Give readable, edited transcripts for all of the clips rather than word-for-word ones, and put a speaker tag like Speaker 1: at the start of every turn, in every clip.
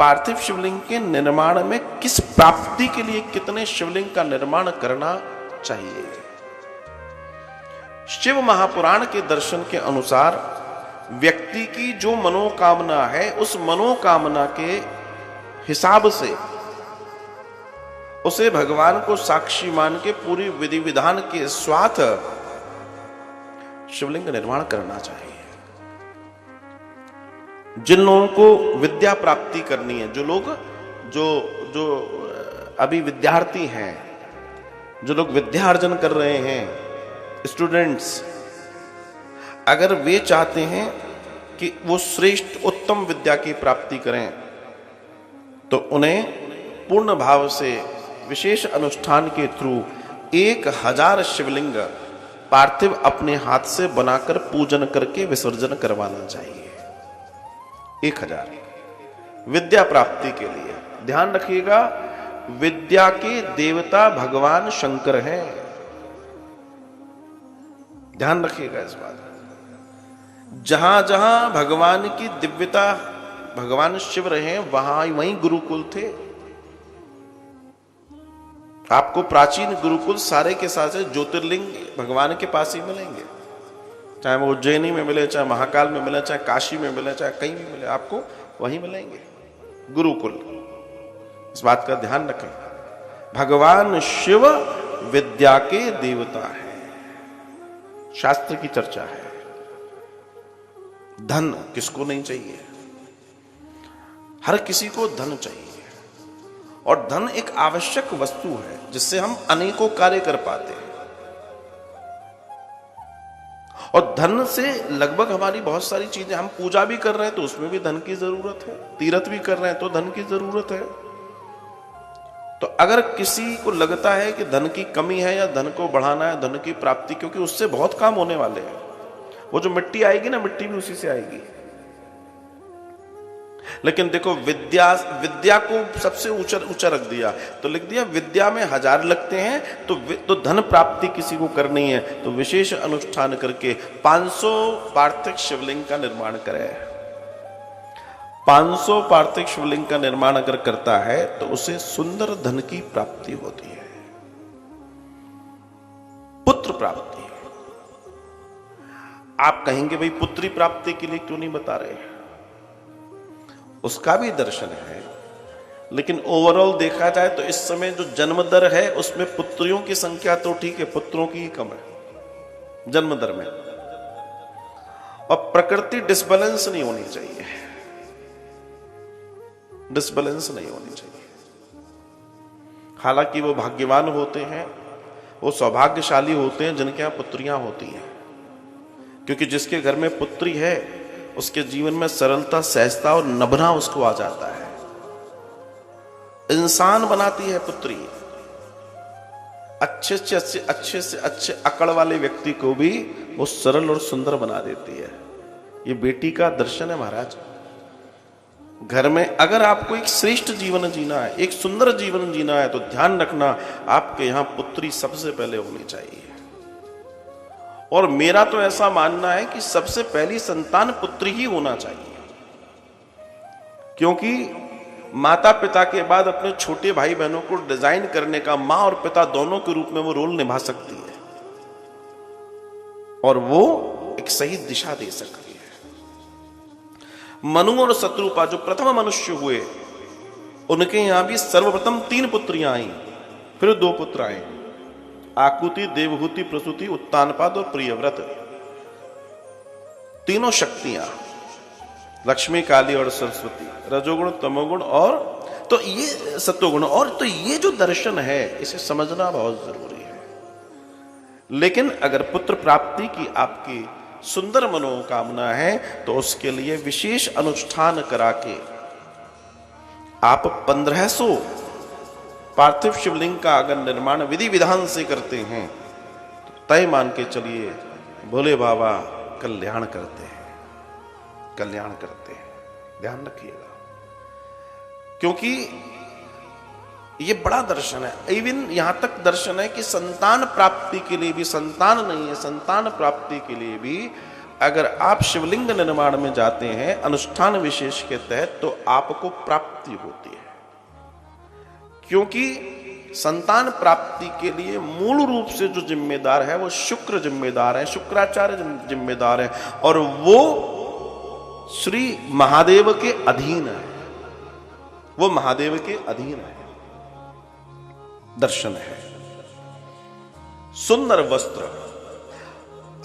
Speaker 1: पार्थिव शिवलिंग के निर्माण में किस प्राप्ति के लिए कितने शिवलिंग का निर्माण करना चाहिए। शिव महापुराण के दर्शन के अनुसार व्यक्ति की जो मनोकामना है उस मनोकामना के हिसाब से उसे भगवान को साक्षी मान के पूरी विधि विधान के साथ शिवलिंग निर्माण करना चाहिए। जिन लोगों को विद्या प्राप्ति करनी है, जो लोग जो अभी विद्यार्थी हैं, जो लोग विद्या अर्जन कर रहे हैं, स्टूडेंट्स, अगर वे चाहते हैं कि वो श्रेष्ठ उत्तम विद्या की प्राप्ति करें तो उन्हें पूर्ण भाव से विशेष अनुष्ठान के थ्रू 1000 शिवलिंग पार्थिव अपने हाथ से बनाकर पूजन करके विसर्जन करवाना चाहिए। 1000 विद्या प्राप्ति के लिए। ध्यान रखिएगा, विद्या के देवता भगवान शंकर हैं। ध्यान रखिएगा इस बात। जहां जहां भगवान की दिव्यता, भगवान शिव रहे, वहां वहीं गुरुकुल थे। आपको प्राचीन गुरुकुल सारे के सारे ज्योतिर्लिंग भगवान के पास ही मिलेंगे, चाहे वो उज्जैनी में मिले, चाहे महाकाल में मिले, चाहे काशी में मिले, चाहे कहीं भी मिले, आपको वहीं मिलेंगे गुरुकुल। इस बात का ध्यान रखें। भगवान शिव विद्या के देवता है। शास्त्र की चर्चा है। धन किसको नहीं चाहिए? हर किसी को धन चाहिए, और धन एक आवश्यक वस्तु है जिससे हम अनेकों कार्य कर पाते हैं। और धन से लगभग हमारी बहुत सारी चीजें, हम पूजा भी कर रहे हैं तो उसमें भी धन की जरूरत है, तीर्थ भी कर रहे हैं तो धन की जरूरत है। तो अगर किसी को लगता है कि धन की कमी है या धन को बढ़ाना है, धन की प्राप्ति, क्योंकि उससे बहुत काम होने वाले हैं। वो जो मिट्टी आएगी ना, मिट्टी भी उसी से आएगी। लेकिन देखो, विद्या को सबसे ऊंचा रख दिया, तो लिख दिया विद्या में 1000 लगते हैं, तो धन प्राप्ति किसी को करनी है तो विशेष अनुष्ठान करके 500 पार्थिव शिवलिंग का निर्माण करे। 500 पार्थिव शिवलिंग का निर्माण अगर करता है तो उसे सुंदर धन की प्राप्ति होती है, पुत्र प्राप्ति। आप कहेंगे भाई पुत्री प्राप्ति के लिए क्यों नहीं बता रहे? उसका भी दर्शन है, लेकिन ओवरऑल देखा जाए तो इस समय जो जन्म दर है उसमें पुत्रियों की संख्या तो ठीक है, पुत्रों की ही कम है जन्म दर में। और प्रकृति डिसबैलेंस नहीं होनी चाहिए, डिसबैलेंस नहीं होनी चाहिए। हालांकि वो भाग्यवान होते हैं, वो सौभाग्यशाली होते हैं जिनके यहां पुत्रियां होती हैं, क्योंकि जिसके घर में पुत्री है उसके जीवन में सरलता, सहजता और नभना उसको आ जाता है। इंसान बनाती है पुत्री। अच्छे से अच्छे अकड़ वाले व्यक्ति को भी वो सरल और सुंदर बना देती है। ये बेटी का दर्शन है महाराज। घर में अगर आपको एक श्रेष्ठ जीवन जीना है, एक सुंदर जीवन जीना है, तो ध्यान रखना आपके यहां पुत्री सबसे पहले होनी चाहिए। और मेरा तो ऐसा मानना है कि सबसे पहली संतान पुत्री ही होना चाहिए, क्योंकि माता पिता के बाद अपने छोटे भाई बहनों को डिजाइन करने का मां और पिता दोनों के रूप में वो रोल निभा सकती है, और वो एक सही दिशा दे सकती है। मनु और शत्रुपा जो प्रथम मनुष्य हुए, उनके यहां भी सर्वप्रथम 3 पुत्रियां आई, फिर 2 पुत्र आए, आकुति, देवहूति, प्रसूति, उत्तानपाद और प्रियव्रत। तीनों शक्तियां, लक्ष्मी, काली और सरस्वती, रजोगुण, तमोगुण और तो ये सत्वगुण। और तो ये जो दर्शन है इसे समझना बहुत जरूरी है। लेकिन अगर पुत्र प्राप्ति की आपकी सुंदर मनोकामना है तो उसके लिए विशेष अनुष्ठान करा के आप 1500 पार्थिव शिवलिंग का अगर निर्माण विधि विधान से करते हैं तो तय मान के चलिए भोले बाबा कल्याण करते हैं, कल्याण करते हैं। ध्यान रखिएगा, क्योंकि ये बड़ा दर्शन है। इवन यहां तक दर्शन है कि संतान प्राप्ति के लिए भी, संतान नहीं है, संतान प्राप्ति के लिए भी अगर आप शिवलिंग निर्माण में जाते हैं अनुष्ठान विशेष के तहत, तो आपको प्राप्ति होती है। क्योंकि संतान प्राप्ति के लिए मूल रूप से जो जिम्मेदार है वो शुक्र जिम्मेदार है, शुक्राचार्य जिम्मेदार है, और वो श्री महादेव के अधीन है। वो महादेव के अधीन है। दर्शन है। सुंदर वस्त्र।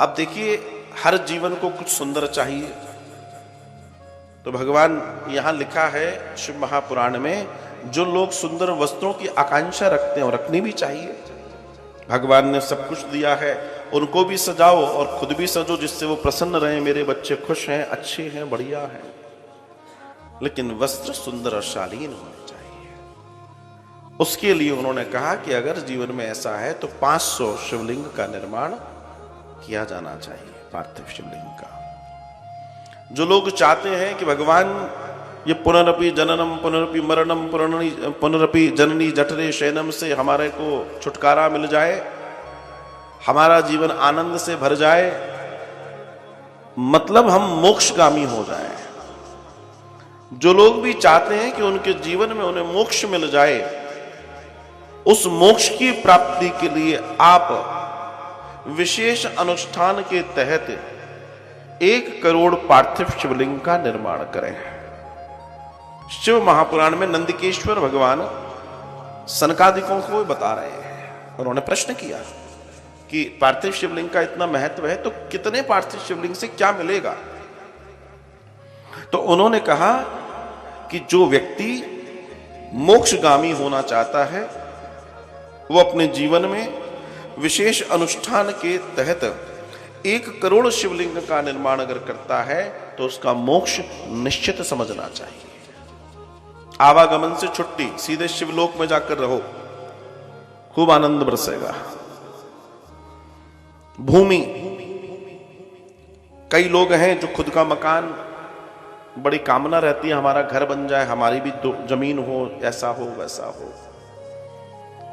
Speaker 1: अब देखिए, हर जीवन को कुछ सुंदर चाहिए, तो भगवान यहां लिखा है शिव महापुराण में, जो लोग सुंदर वस्त्रों की आकांक्षा रखते हैं और रखनी भी चाहिए। भगवान ने सब कुछ दिया है, उनको भी सजाओ और खुद भी सजो, जिससे वो प्रसन्न रहे, मेरे बच्चे खुश हैं, अच्छे हैं, बढ़िया हैं। लेकिन वस्त्र सुंदर और शालीन होने चाहिए। उसके लिए उन्होंने कहा कि अगर जीवन में ऐसा है तो 500 शिवलिंग का निर्माण किया जाना चाहिए, पार्थिव शिवलिंग का। जो लोग चाहते हैं कि भगवान ये पुनरपि जननम पुनरपि मरणम पुनरपि जननी जठरे शयनम से हमारे को छुटकारा मिल जाए, हमारा जीवन आनंद से भर जाए, मतलब हम मोक्षगामी हो जाएं। जो लोग भी चाहते हैं कि उनके जीवन में उन्हें मोक्ष मिल जाए, उस मोक्ष की प्राप्ति के लिए आप विशेष अनुष्ठान के तहत 1 करोड़ पार्थिव शिवलिंग का निर्माण करें। शिव महापुराण में नंदिकेश्वर भगवान सनकादिकों को बता रहे हैं। उन्होंने प्रश्न किया कि पार्थिव शिवलिंग का इतना महत्व है, तो कितने पार्थिव शिवलिंग से क्या मिलेगा? तो उन्होंने कहा कि जो व्यक्ति मोक्षगामी होना चाहता है, वो अपने जीवन में विशेष अनुष्ठान के तहत 1 करोड़ शिवलिंग का निर्माण अगर करता है, तो उसका मोक्ष निश्चित समझना चाहिए। आवागमन से छुट्टी, सीधे शिवलोक में जाकर रहो, खूब आनंद बरसेगा। भूमि, कई लोग हैं जो खुद का मकान, बड़ी कामना रहती है हमारा घर बन जाए, हमारी भी तो जमीन हो, ऐसा हो वैसा हो।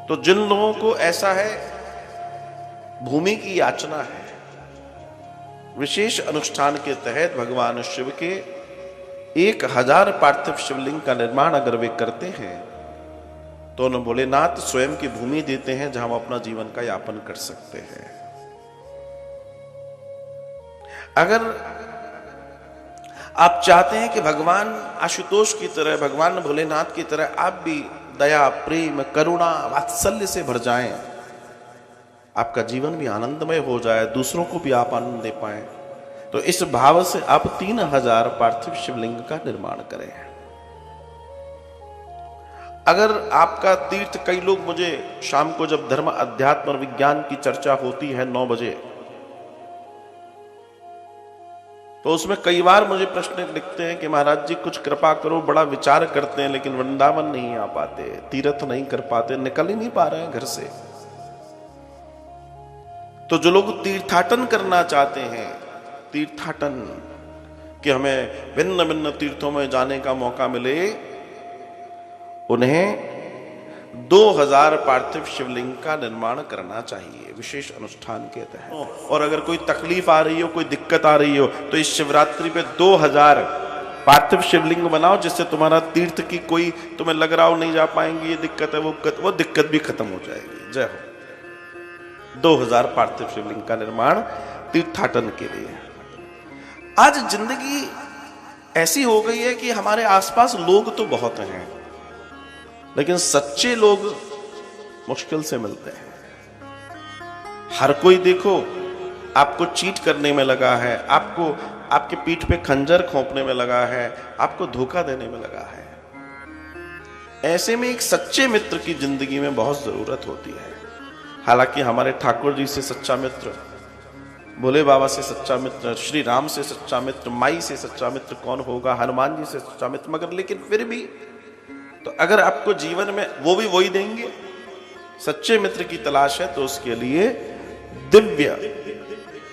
Speaker 1: तो जिन लोगों को ऐसा है, भूमि की याचना है, विशेष अनुष्ठान के तहत भगवान शिव के 1000 पार्थिव शिवलिंग का निर्माण अगर वे करते हैं, तो उन्हें भोलेनाथ स्वयं की भूमि देते हैं जहां हम अपना जीवन का यापन कर सकते हैं। अगर आप चाहते हैं कि भगवान आशुतोष की तरह, भगवान भोलेनाथ की तरह आप भी दया, प्रेम, करुणा, वात्सल्य से भर जाएं, आपका जीवन भी आनंदमय हो जाए, दूसरों को भी आप आनंद दे पाएं, तो इस भाव से आप 3000 पार्थिव शिवलिंग का निर्माण करें। अगर आपका तीर्थ, कई लोग मुझे शाम को जब धर्म, अध्यात्म और विज्ञान की चर्चा होती है 9 बजे, तो उसमें कई बार मुझे प्रश्न लिखते हैं कि महाराज जी कुछ कृपा करो, बड़ा विचार करते हैं लेकिन वृंदावन नहीं आ पाते, तीर्थ नहीं कर पाते, निकल ही नहीं पा रहे हैं घर से। तो जो लोग तीर्थाटन करना चाहते हैं, तीर्थाटन कि हमें भिन्न भिन्न तीर्थों में जाने का मौका मिले, उन्हें 2000 पार्थिव शिवलिंग का निर्माण करना चाहिए विशेष अनुष्ठान के तहत। और अगर कोई तकलीफ आ रही हो, कोई दिक्कत आ रही हो, तो इस शिवरात्रि पे 2000 पार्थिव शिवलिंग बनाओ, जिससे तुम्हारा तीर्थ की कोई तुम्हें लग रहा हो नहीं जा पाएंगे, ये दिक्कत है, वो दिक्कत भी खत्म हो जाएगी। जय हो। 2000 पार्थिव शिवलिंग का निर्माण तीर्थाटन के लिए। आज जिंदगी ऐसी हो गई है कि हमारे आसपास लोग तो बहुत हैं, लेकिन सच्चे लोग मुश्किल से मिलते हैं। हर कोई देखो आपको चीट करने में लगा है, आपको आपके पीठ पे खंजर खोपने में लगा है, आपको धोखा देने में लगा है। ऐसे में एक सच्चे मित्र की जिंदगी में बहुत जरूरत होती है। हालांकि हमारे ठाकुर जी से सच्चा मित्र, भोले बाबा से सच्चा मित्र, श्री राम से सच्चा मित्र, माई से सच्चा मित्र कौन होगा, हनुमान जी से सच्चा मित्र, मगर लेकिन फिर भी तो अगर आपको जीवन में वो भी वही देंगे, सच्चे मित्र की तलाश है, तो उसके लिए दिव्य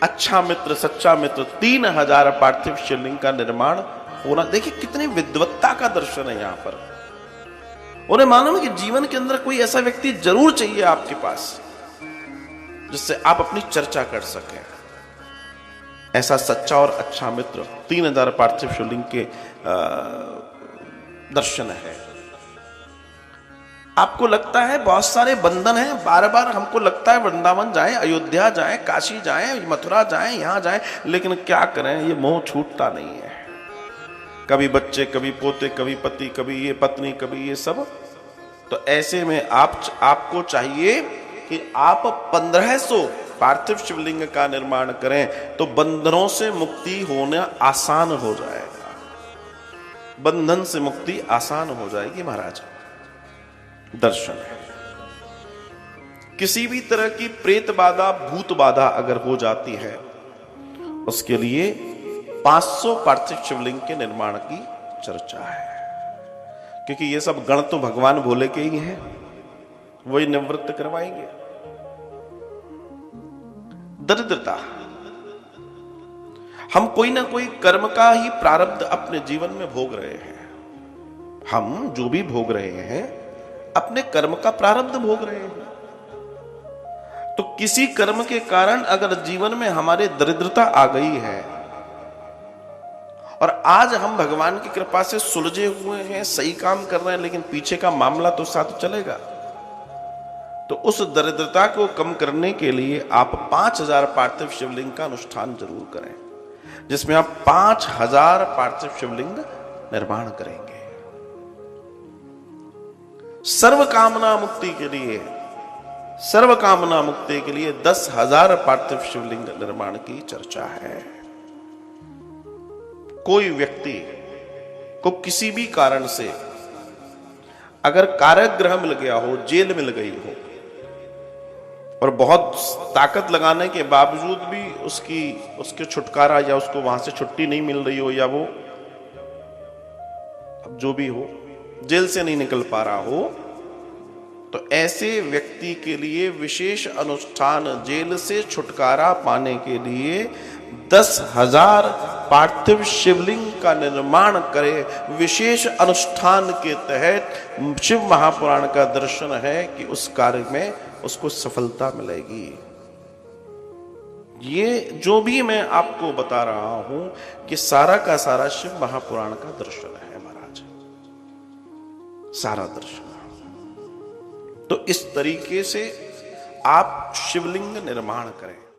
Speaker 1: अच्छा मित्र, सच्चा मित्र 3000 पार्थिव शिवलिंग का निर्माण होना। देखिए कितनी विद्वत्ता का दर्शन है यहां पर। उन्हें मालूम है कि जीवन के अंदर कोई ऐसा व्यक्ति जरूर चाहिए आपके पास, जिससे आप अपनी चर्चा कर सकें। ऐसा सच्चा और अच्छा मित्र 3000 पार्थिव शिवलिंग के दर्शन है। आपको लगता है बहुत सारे बंधन हैं, बार बार हमको लगता है वृंदावन जाएं, अयोध्या जाएं, काशी जाएं, मथुरा जाएं, यहां जाएं, लेकिन क्या करें, ये मोह छूटता नहीं है। कभी बच्चे, कभी पोते, कभी पति, कभी ये पत्नी, कभी ये सब। तो ऐसे में आपको चाहिए कि आप 1500 पार्थिव शिवलिंग का निर्माण करें तो बंधनों से मुक्ति होना आसान हो जाएगा, बंधन से मुक्ति आसान हो जाएगी महाराज। दर्शन है। किसी भी तरह की प्रेत बाधा, भूत बाधा अगर हो जाती है, उसके लिए 500 पार्थिव शिवलिंग के निर्माण की चर्चा है, क्योंकि ये सब गण तो भगवान भोले के ही हैं, वही निवृत्त करवाएंगे। दरिद्रता, हम कोई ना कोई कर्म का ही प्रारब्ध अपने जीवन में भोग रहे हैं। हम जो भी भोग रहे हैं अपने कर्म का प्रारब्ध भोग रहे हैं। तो किसी कर्म के कारण अगर जीवन में हमारे दरिद्रता आ गई है और आज हम भगवान की कृपा से सुलझे हुए हैं, सही काम कर रहे हैं, लेकिन पीछे का मामला तो साथ चलेगा, तो उस दरिद्रता को कम करने के लिए आप 5000 पार्थिव शिवलिंग का अनुष्ठान जरूर करें, जिसमें आप 5000 पार्थिव शिवलिंग निर्माण करेंगे। सर्व कामना मुक्ति के लिए, सर्व कामना मुक्ति के लिए 10,000 पार्थिव शिवलिंग निर्माण की चर्चा है। कोई व्यक्ति को किसी भी कारण से अगर कारागृह मिल गया हो, जेल मिल गई हो, और बहुत ताकत लगाने के बावजूद भी उसके छुटकारा या उसको वहां से छुट्टी नहीं मिल रही हो, या वो अब जो भी हो जेल से नहीं निकल पा रहा हो, तो ऐसे व्यक्ति के लिए विशेष अनुष्ठान, जेल से छुटकारा पाने के लिए 10,000 पार्थिव शिवलिंग का निर्माण करे। विशेष अनुष्ठान के तहत शिव महापुराण का दर्शन है कि उस कार्य में उसको सफलता मिलेगी। ये जो भी मैं आपको बता रहा हूं कि सारा का सारा शिव महापुराण का दर्शन है महाराज, सारा दर्शन। तो इस तरीके से आप शिवलिंग निर्माण करें।